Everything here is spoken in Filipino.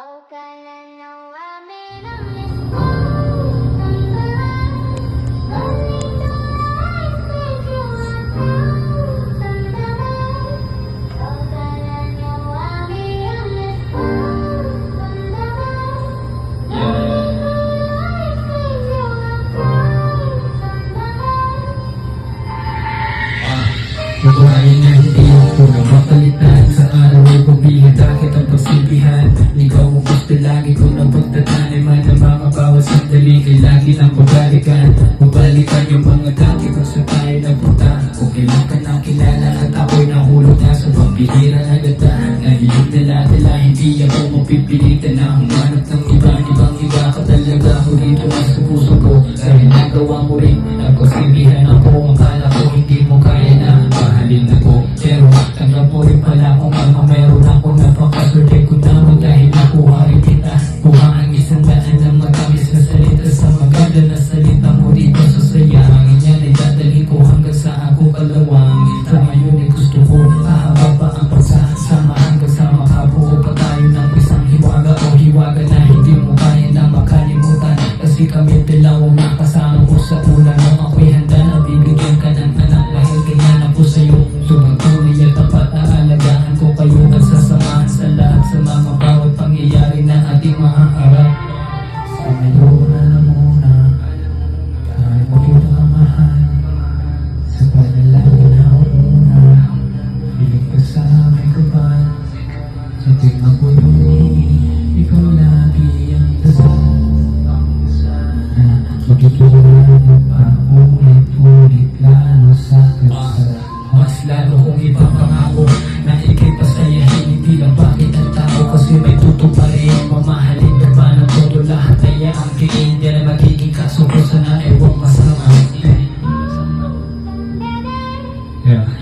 Oh, gonna know I'm in a misfortune. Only the lies make you untrue. Oh, gonna know I'm in a misfortune. Only the lies make you untrue. Buhay na hindi ako na mapalitan. Sa araw ay pabihita kitang pagsilbihan. Ikaw ang gusto lagi ko na pagtataniman. Ang mga bawat sandali ay lagi lang pabalikan. Pabalikan yung mga dati kung sa tayo nagpunta. Kung kailan ka na kilala at ako'y nahulog na sa pagbihira na gata. Nahilog dala-dala, hindi ako mapipilitan na humanap ng ibang iba ka talaga. Ako rito na sa puso ko dahil nagawa mo rin. Nagpasilbihan ako, akala ko hindi mo kaya na mahalin ako. Pero tanggap mo rin pala kung ano meron ako. Napakaswerte ko naman dahil nakuha rin kita. Kuha ang isang daan ng matamis na salita. Sa maganda na salita mo dito sa saya. Ang yan ay dadalhin ko hanggang sa ako kalawang. Sa ngayon ay gusto ko ahaba pa ang pagsasama hanggang sa makabuo pa tayo ng isang hiwaga o hiwaga na hindi mo kaya na makalimutan. Kasi kami dalawang nakasama ko sa una nung ako'y handa na bibigyan ka ng anak. Dahil ganyan ako sa'yo, tumagtunay at tapat na alagaan ko kayo. Nagsasamahan sa lahat sa mga bawat pangyayari na ating mahaharap. Sa ngayon alam mo na kahit mo kita mahal. Sa panalangin na una, piling ka sa may kapal. Sa tuwing ako'y humingi, ikaw lagi ang dasal. Magiging pa ulit-ulit lalo sa kasal. Mas lalo kong ipapangako na ikay pasayahin. Hindi lang bakit ang tao kasi may tutuparin. Mamahalin ka ba ng todo lahat ay aangkin. Yan ang magiging kaso ko sana ewan masama. Yeah.